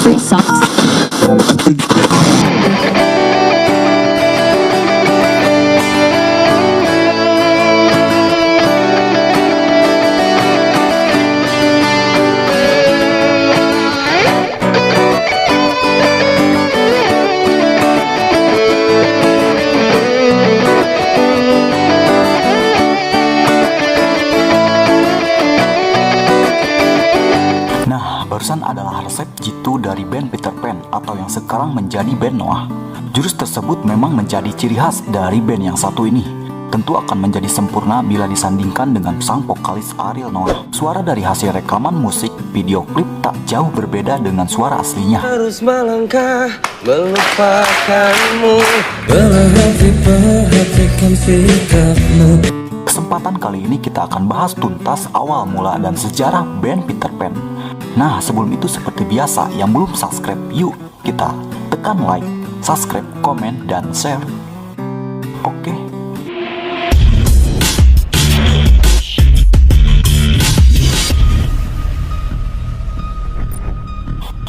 Free socks. Nah, barusan adalah resep jitu dari band Peter Pan atau yang sekarang menjadi band Noah. Jurus tersebut memang menjadi ciri khas dari band yang satu ini. Tentu akan menjadi sempurna bila disandingkan dengan sang vokalis Ariel Noah. Suara dari hasil rekaman musik video klip tak jauh berbeda dengan suara aslinya. Harus melangkah melupakanmu. Perhatikan sikapmu. Kesempatan kali ini kita akan bahas tuntas awal mula dan sejarah band Peter Pan. Nah, sebelum itu seperti biasa, yang belum subscribe, yuk kita tekan like, subscribe, komen, dan share. Oke.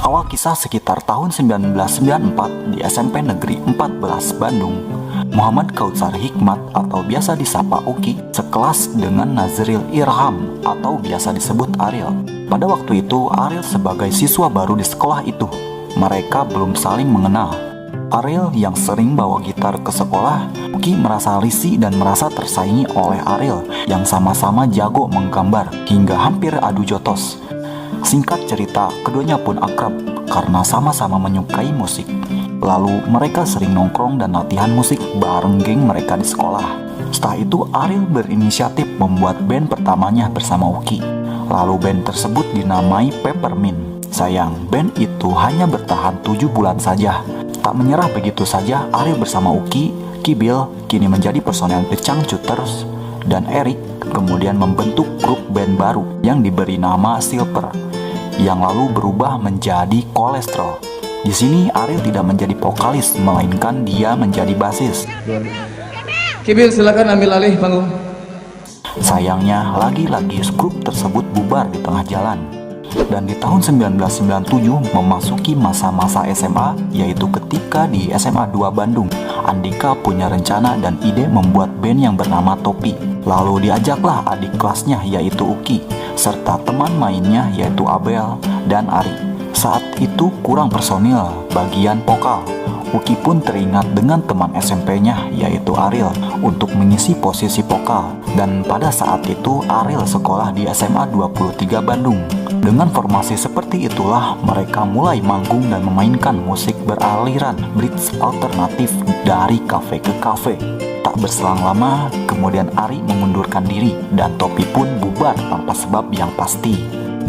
Awal kisah sekitar tahun 1994 di SMP Negeri 14 Bandung. Muhammad Kautsar Hikmat atau biasa disapa Uki sekelas dengan Nazril Irham atau biasa disebut Ariel. Pada waktu itu Ariel sebagai siswa baru di sekolah itu. Mereka belum saling mengenal. Ariel yang sering bawa gitar ke sekolah, Uki merasa risih dan merasa tersaingi oleh Ariel yang sama-sama jago menggambar hingga hampir adu jotos. Singkat cerita, keduanya pun akrab karena sama-sama menyukai musik. Lalu mereka sering nongkrong dan latihan musik bareng geng mereka di sekolah. Setelah itu Ariel berinisiatif membuat band pertamanya bersama Uki. Lalu band tersebut dinamai Peppermint. Sayang, band itu hanya bertahan 7 bulan saja. Tak menyerah begitu saja, Ariel bersama Uki, Kibil, kini menjadi personel The Changcuters, dan Eric kemudian membentuk grup band baru yang diberi nama Silver, yang lalu berubah menjadi Cholesterol. Di sini Ariel tidak menjadi vokalis, melainkan dia menjadi basis. Kibil, silakan ambil alih panggung. Sayangnya, lagi-lagi grup tersebut bubar di tengah jalan. Dan di tahun 1997 memasuki masa-masa SMA, yaitu ketika di SMA 2 Bandung, Andika punya rencana dan ide membuat band yang bernama Topi. Lalu diajaklah adik kelasnya yaitu Uki, serta teman mainnya yaitu Abel dan Ari. Saat itu kurang personil bagian vokal. Uki pun teringat dengan teman SMP-nya yaitu Ariel untuk mengisi posisi vokal. Dan pada saat itu Ariel sekolah di SMA 23 Bandung. Dengan formasi seperti itulah mereka mulai manggung dan memainkan musik beraliran bridge alternatif dari kafe ke kafe. Tak berselang lama, kemudian Ari mengundurkan diri dan Topi pun bubar tanpa sebab yang pasti.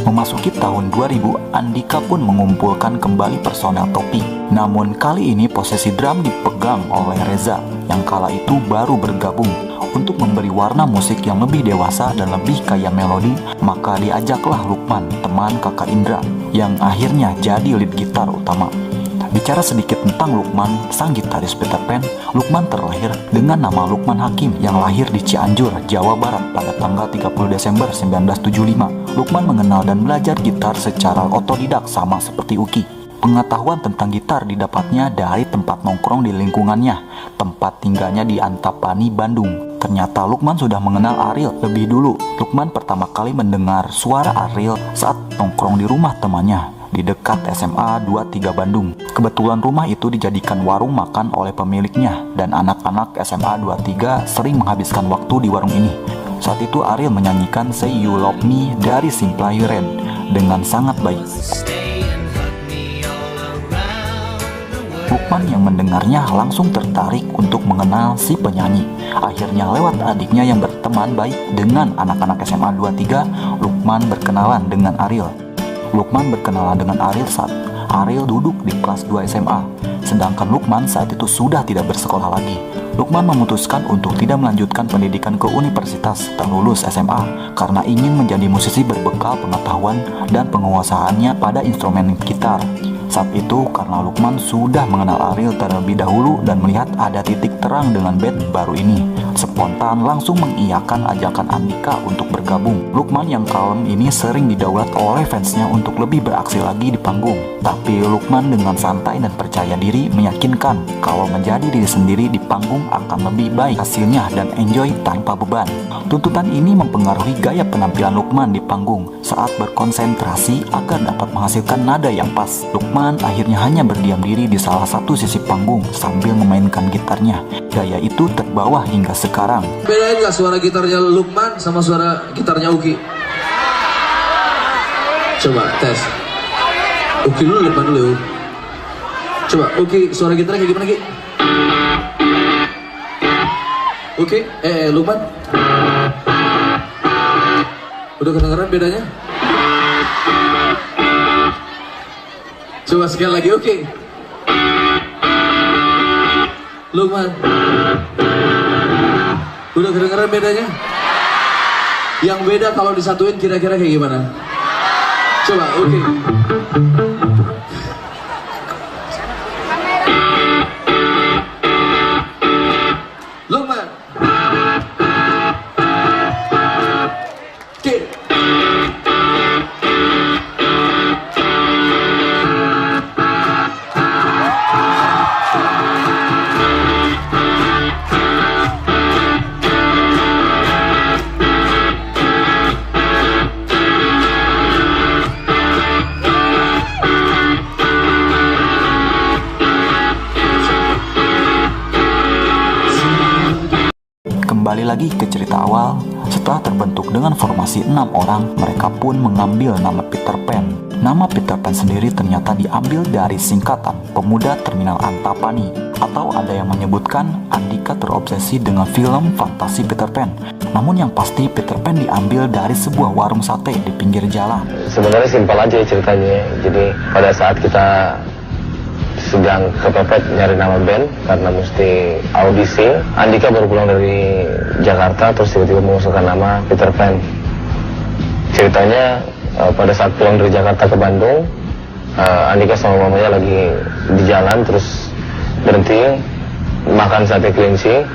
Memasuki tahun 2000, Andika pun mengumpulkan kembali personel Topi. Namun kali ini posisi drum dipegang oleh Reza yang kala itu baru bergabung. Untuk memberi warna musik yang lebih dewasa dan lebih kaya melodi, maka diajaklah Lukman, teman kakak Indra, yang akhirnya jadi lead gitar utama. Bicara sedikit tentang Lukman, sang gitaris Peter Pan, Lukman terlahir dengan nama Lukman Hakim yang lahir di Cianjur, Jawa Barat pada tanggal 30 Desember 1975. Lukman mengenal dan belajar gitar secara otodidak sama seperti Uki. Pengetahuan tentang gitar didapatnya dari tempat nongkrong di lingkungannya, tempat tinggalnya di Antapani, Bandung. Ternyata Lukman sudah mengenal Ariel lebih dulu. Lukman pertama kali mendengar suara Ariel saat nongkrong di rumah temannya di dekat SMA 23 Bandung. Kebetulan rumah itu dijadikan warung makan oleh pemiliknya dan anak-anak SMA 23 sering menghabiskan waktu di warung ini. Saat itu Ariel menyanyikan Say You Love Me dari Simply Red dengan sangat baik. Lukman yang mendengarnya langsung tertarik untuk mengenal si penyanyi. Akhirnya lewat adiknya yang berteman baik dengan anak-anak SMA 23, Lukman berkenalan dengan Ariel. Lukman berkenalan dengan Ariel saat Ariel duduk di kelas 2 SMA, sedangkan Lukman saat itu sudah tidak bersekolah lagi. Lukman memutuskan untuk tidak melanjutkan pendidikan ke universitas setelah lulus SMA karena ingin menjadi musisi berbekal pengetahuan dan penguasaannya pada instrumen gitar. Saat itu karena Lukman sudah mengenal Ariel terlebih dahulu dan melihat ada titik terang dengan band baru ini, spontan langsung mengiyakan ajakan Andika untuk bergabung. Lukman yang kalem ini sering didaulat oleh fansnya untuk lebih beraksi lagi di panggung. Tapi Lukman dengan santai dan percaya diri meyakinkan kalau menjadi diri sendiri di panggung akan lebih baik hasilnya dan enjoy tanpa beban. Tuntutan ini mempengaruhi gaya penampilan Lukman di panggung saat berkonsentrasi agar dapat menghasilkan nada yang pas. Lukman akhirnya hanya berdiam diri di salah satu sisi panggung sambil memainkan gitarnya. Gaya itu terbawa hingga sekarang. Bedain gak suara gitarnya Lukman sama suara gitarnya Uki? Coba tes. Uki dulu, Lukman dulu. Coba Uki, suara gitarnya kayak gimana Ki? Uki, Lukman. Udah kedengeran bedanya? Coba sekali lagi, oke. Lukman. Udah kedengeran bedanya? Yang beda kalau disatuin kira-kira kayak gimana? Coba, oke. Lukman. Oke. Kembali lagi ke cerita awal, setelah terbentuk dengan formasi 6 orang, mereka pun mengambil nama Peter Pan. Nama Peter Pan sendiri ternyata diambil dari singkatan Pemuda Terminal Antapani, atau ada yang menyebutkan Andika terobsesi dengan film fantasi Peter Pan. Namun yang pasti Peter Pan diambil dari sebuah warung sate di pinggir jalan. Sebenarnya simpel aja ceritanya. Jadi pada saat kita sedang kepepet nyari nama band karena mesti audisi, Andika baru pulang dari Jakarta terus tiba-tiba mengusulkan nama Peter Pan. Ceritanya pada saat pulang dari Jakarta ke Bandung, Andika sama mamanya lagi di jalan terus berhenti makan sate kelinci.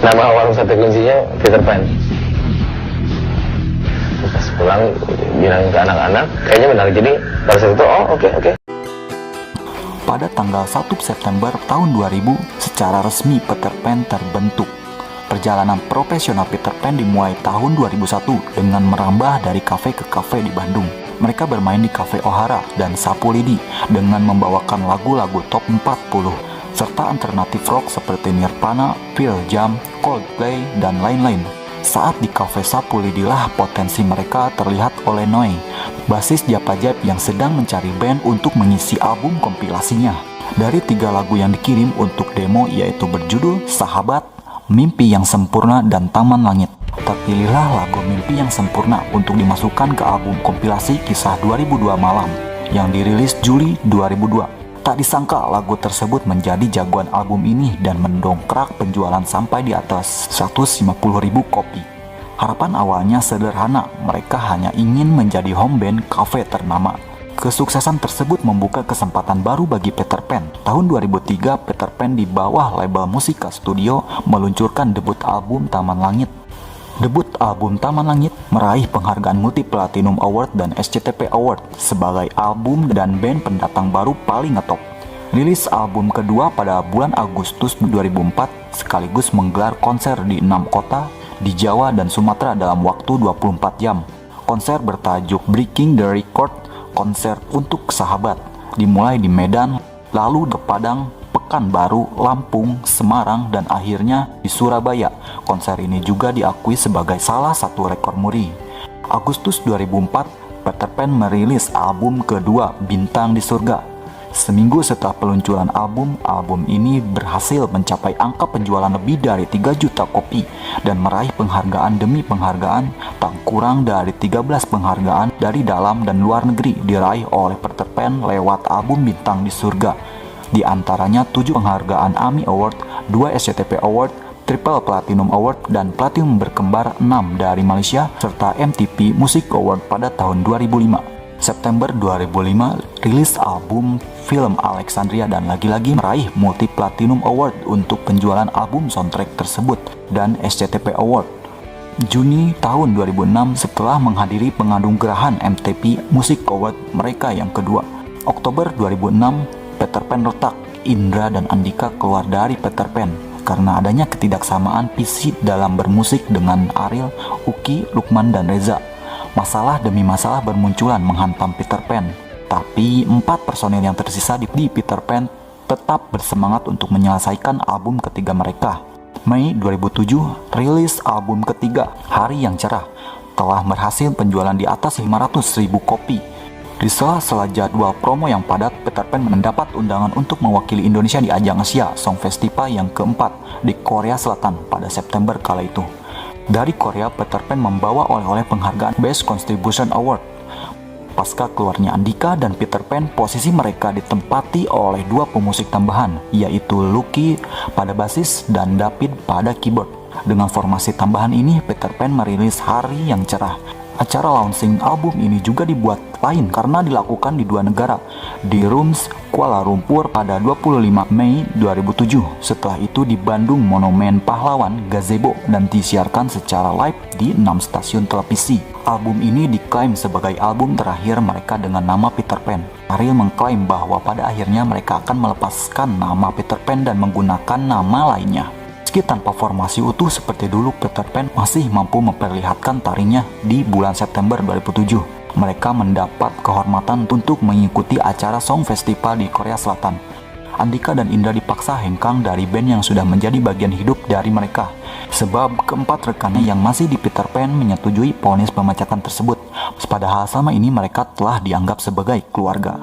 Nama warung sate kelincinya Peter Pan. Pas pulang bilang ke anak-anak, kayaknya menarik, jadi pada saat itu oke. Pada tanggal 1 September tahun 2000, secara resmi Peter Pan terbentuk. Perjalanan profesional Peter Pan dimulai tahun 2001 dengan merambah dari kafe ke kafe di Bandung. Mereka bermain di Cafe O'Hara dan Sapu Lidi dengan membawakan lagu-lagu top 40, serta alternatif rock seperti Nirvana, Pearl Jam, Coldplay, dan lain-lain. Saat di Cafe Sapu Lidilah potensi mereka terlihat oleh Noe, basis Japajaip yang sedang mencari band untuk mengisi album kompilasinya. Dari 3 lagu yang dikirim untuk demo yaitu berjudul Sahabat, Mimpi yang Sempurna, dan Taman Langit. Terpilihlah lagu Mimpi yang Sempurna untuk dimasukkan ke album kompilasi Kisah 2002 Malam yang dirilis Juli 2002. Tak disangka lagu tersebut menjadi jagoan album ini dan mendongkrak penjualan sampai di atas 150.000 kopi. Harapan awalnya sederhana, mereka hanya ingin menjadi home band kafe ternama. Kesuksesan tersebut membuka kesempatan baru bagi Peter Pan. Tahun 2003, Peter Pan di bawah label Musika Studio meluncurkan debut album Taman Langit. Debut album Taman Langit meraih penghargaan Multi Platinum Award dan SCTP Award sebagai album dan band pendatang baru paling ngetop. Rilis album kedua pada bulan Agustus 2004 sekaligus menggelar konser di 6 kota di Jawa dan Sumatera dalam waktu 24 jam. Konser bertajuk Breaking the Record, konser untuk sahabat, dimulai di Medan, lalu ke Padang, Pekanbaru, Lampung, Semarang, dan akhirnya di Surabaya. Konser ini juga diakui sebagai salah satu rekor muri. Agustus 2004, Peter Pan merilis album kedua, Bintang di Surga. Seminggu setelah peluncuran album ini berhasil mencapai angka penjualan lebih dari 3 juta kopi dan meraih penghargaan demi penghargaan. Tak kurang dari 13 penghargaan dari dalam dan luar negeri diraih oleh Peter Pan lewat album Bintang di Surga. Di antaranya 7 penghargaan AMI Award, 2 SCTV Award, Triple Platinum Award, dan Platinum berkembar 6 dari Malaysia, serta MTV Music Award pada tahun 2005. September 2005, rilis album film Alexandria dan lagi-lagi meraih multi Platinum Award untuk penjualan album soundtrack tersebut dan SCTV Award. Juni tahun 2006, setelah menghadiri penganugerahan MTV Music Award mereka yang kedua. Oktober 2006, Peter Pan retak. Indra dan Andika keluar dari Peter Pan karena adanya ketidaksamaan visi dalam bermusik dengan Ariel, Uki, Lukman, dan Reza. Masalah demi masalah bermunculan menghantam Peter Pan. Tapi 4 personil yang tersisa di Peter Pan tetap bersemangat untuk menyelesaikan album ketiga mereka. Mei 2007, rilis album ketiga, Hari Yang Cerah, telah berhasil penjualan di atas 500.000 kopi. Di sela-sela jadwal promo yang padat, Peter Pan mendapat undangan untuk mewakili Indonesia di ajang Asia Song Festival yang keempat di Korea Selatan pada September kala itu. Dari Korea, Peter Pan membawa oleh-oleh penghargaan Best Contribution Award. Pasca keluarnya Andika dan Peter Pan, posisi mereka ditempati oleh 2 pemusik tambahan, yaitu Lucky pada basis dan David pada keyboard. Dengan formasi tambahan ini, Peter Pan merilis Hari Yang Cerah. Acara launching album ini juga dibuat lain karena dilakukan di 2 negara, di Rums, Kuala Lumpur pada 25 Mei 2007. Setelah itu di Bandung Monumen Pahlawan, Gazebo, dan disiarkan secara live di 6 stasiun televisi. Album ini diklaim sebagai album terakhir mereka dengan nama Peter Pan. Ariel mengklaim bahwa pada akhirnya mereka akan melepaskan nama Peter Pan dan menggunakan nama lainnya. Meski tanpa formasi utuh seperti dulu, Peter Pan masih mampu memperlihatkan tarinya di bulan September 2007. Mereka mendapat kehormatan untuk mengikuti acara Song Festival di Korea Selatan. Andika dan Indra dipaksa hengkang dari band yang sudah menjadi bagian hidup dari mereka, sebab keempat rekannya yang masih di Peter Pan menyetujui vonis pemecatan tersebut. Padahal selama ini mereka telah dianggap sebagai keluarga.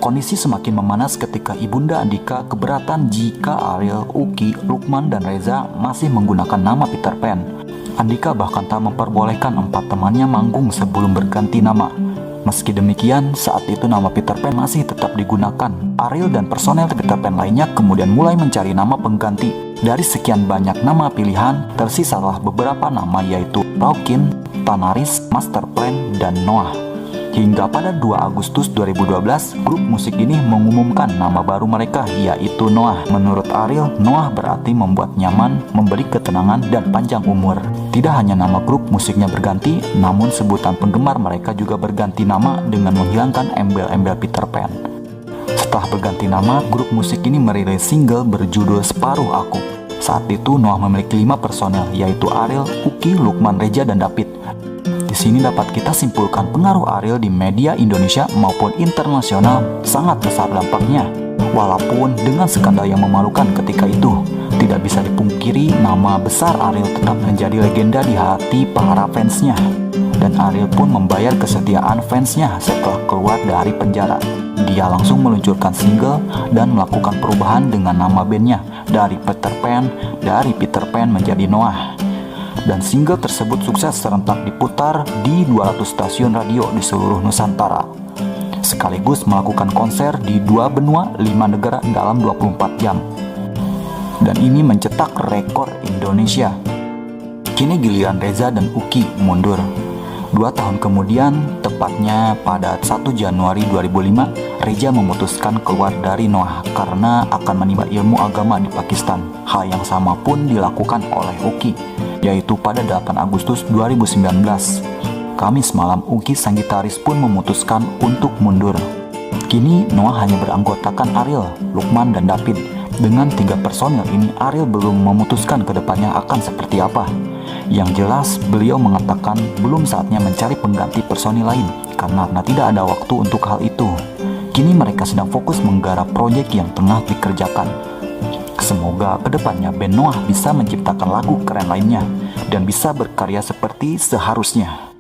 Kondisi semakin memanas ketika Ibunda Andika keberatan jika Ariel, Uki, Lukman, dan Reza masih menggunakan nama Peter Pan. Andika bahkan tak memperbolehkan 4 temannya manggung sebelum berganti nama. Meski demikian, saat itu nama Peter Pan masih tetap digunakan. Ariel dan personel Peter Pan lainnya kemudian mulai mencari nama pengganti. Dari sekian banyak nama pilihan, tersisalah beberapa nama yaitu Raukin, Tanaris, Master Plan, dan Noah. Hingga pada 2 Agustus 2012, grup musik ini mengumumkan nama baru mereka, yaitu Noah. Menurut Ariel, Noah berarti membuat nyaman, memberi ketenangan, dan panjang umur. Tidak hanya nama grup musiknya berganti, namun sebutan penggemar mereka juga berganti nama dengan menghilangkan embel-embel Peter Pan. Setelah berganti nama, grup musik ini merilis single berjudul Separuh Aku. Saat itu Noah memiliki 5 personel, yaitu Ariel, Uki, Lukman, Reza, dan David. Di sini dapat kita simpulkan pengaruh Ariel di media Indonesia maupun internasional sangat besar dampaknya. Walaupun dengan skandal yang memalukan ketika itu, tidak bisa dipungkiri nama besar Ariel tetap menjadi legenda di hati para fansnya. Dan Ariel pun membayar kesetiaan fansnya setelah keluar dari penjara. Dia langsung meluncurkan single dan melakukan perubahan dengan nama bandnya dari Peter Pan menjadi Noah. Dan single tersebut sukses serentak diputar di 200 stasiun radio di seluruh Nusantara, sekaligus melakukan konser di 2 benua 5 negara dalam 24 jam. Dan ini mencetak rekor Indonesia. Kini giliran Reza dan Uki mundur. 2 tahun kemudian, tepatnya pada 1 Januari 2005, Reza memutuskan keluar dari Noah karena akan menimba ilmu agama di Pakistan. Hal yang sama pun dilakukan oleh Uki, yaitu pada 8 Agustus 2019. Kamis malam, Uki sang gitaris pun memutuskan untuk mundur. Kini Noah hanya beranggotakan Ariel, Lukman, dan David. Dengan 3 personil ini, Ariel belum memutuskan kedepannya akan seperti apa. Yang jelas, beliau mengatakan belum saatnya mencari pengganti personil lain karena tidak ada waktu untuk hal itu. Kini mereka sedang fokus menggarap proyek yang tengah dikerjakan. Semoga kedepannya band Noah bisa menciptakan lagu keren lainnya dan bisa berkarya seperti seharusnya.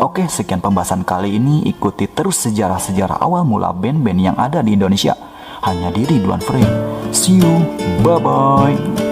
Oke, sekian pembahasan kali ini. Ikuti terus sejarah-sejarah awal mula band-band yang ada di Indonesia hanya di Ridwan Frame. See you, bye-bye.